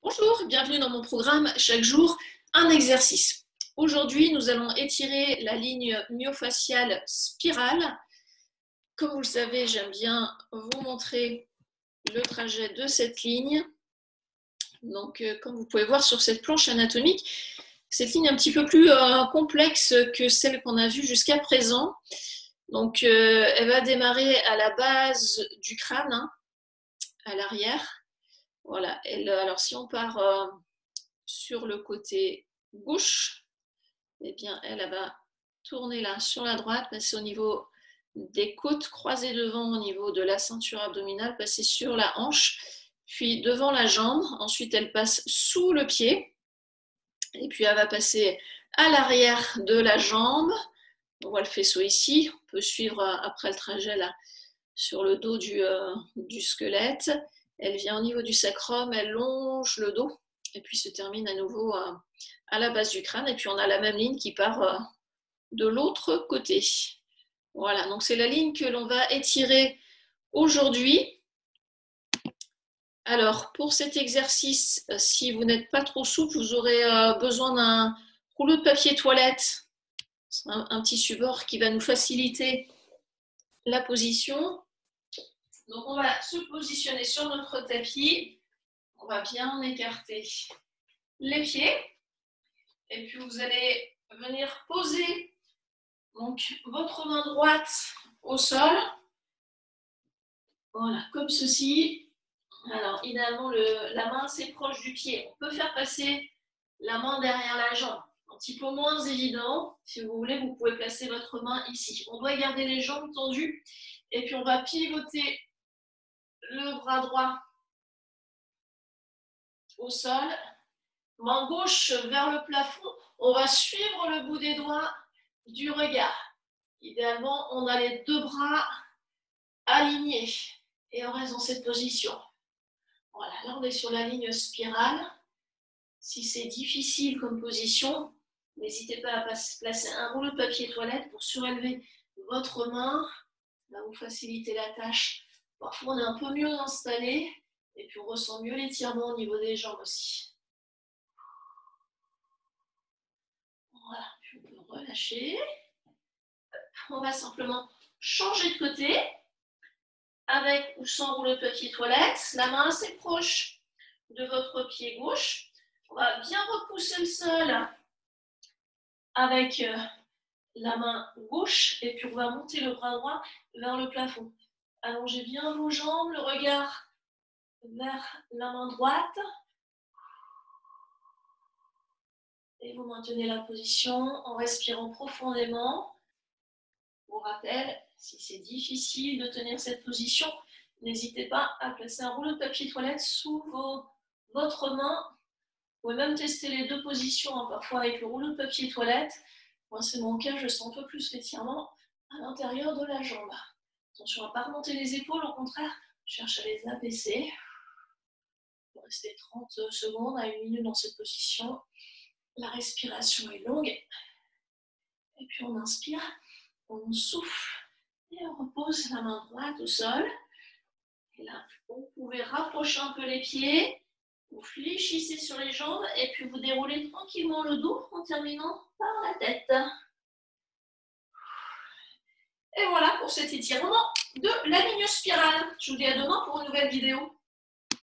Bonjour, bienvenue dans mon programme Chaque jour un exercice. Aujourd'hui, nous allons étirer la ligne myofasciale spirale. Comme vous le savez, j'aime bien vous montrer le trajet de cette ligne. Donc, comme vous pouvez voir sur cette planche anatomique, cette ligne est un petit peu plus complexe que celle qu'on a vue jusqu'à présent. Donc, elle va démarrer à la base du crâne, à l'arrière. Voilà. Alors, si on part sur le côté gauche, eh bien, elle va tourner là sur la droite, passer au niveau des côtes, croiser devant au niveau de la ceinture abdominale, passer sur la hanche, puis devant la jambe. Ensuite, elle passe sous le pied, et puis elle va passer à l'arrière de la jambe. On voit le faisceau ici. On peut suivre après le trajet là sur le dos du squelette. Elle vient au niveau du sacrum, elle longe le dos et puis se termine à nouveau à la base du crâne. Et puis on a la même ligne qui part de l'autre côté. Voilà, donc c'est la ligne que l'on va étirer aujourd'hui. Alors pour cet exercice, si vous n'êtes pas trop souple, vous aurez besoin d'un rouleau de papier toilette, un petit support qui va nous faciliter la position. Donc on va se positionner sur notre tapis, on va bien écarter les pieds et puis vous allez venir poser donc votre main droite au sol, voilà, comme ceci. Alors idéalement la main assez proche du pied, on peut faire passer la main derrière la jambe, un petit peu moins évident. Si vous voulez, vous pouvez placer votre main ici. On doit garder les jambes tendues et puis on va pivoter le bras droit au sol, main gauche vers le plafond, on va suivre le bout des doigts du regard. Idéalement, on a les deux bras alignés et on reste dans cette position. Voilà, là on est sur la ligne spirale. Si c'est difficile comme position, n'hésitez pas à placer un rouleau de papier toilette pour surélever votre main. Ça va vous faciliter la tâche. Parfois on est un peu mieux installé et puis on ressent mieux l'étirement au niveau des jambes aussi. Voilà, puis on peut relâcher. On va simplement changer de côté avec ou sans rouleau de papier toilette, la main assez proche de votre pied gauche. On va bien repousser le sol avec la main gauche et puis on va monter le bras droit vers le plafond. Allongez bien vos jambes, le regard vers la main droite. Et vous maintenez la position en respirant profondément. Pour rappel, si c'est difficile de tenir cette position, n'hésitez pas à placer un rouleau de papier toilette sous votre main. Vous pouvez même tester les deux positions, parfois avec le rouleau de papier toilette. Moi, c'est mon cas, je sens un peu plus l'étirement à l'intérieur de la jambe. Attention à ne pas remonter les épaules, au contraire, cherche à les abaisser. Vous restez 30 secondes à 1 minute dans cette position. La respiration est longue. Et puis on inspire, on souffle et on repose la main droite au sol. Et là, vous pouvez rapprocher un peu les pieds, vous fléchissez sur les jambes et puis vous déroulez tranquillement le dos en terminant par la tête. Et voilà pour cet étirement de la ligne spirale. Je vous dis à demain pour une nouvelle vidéo.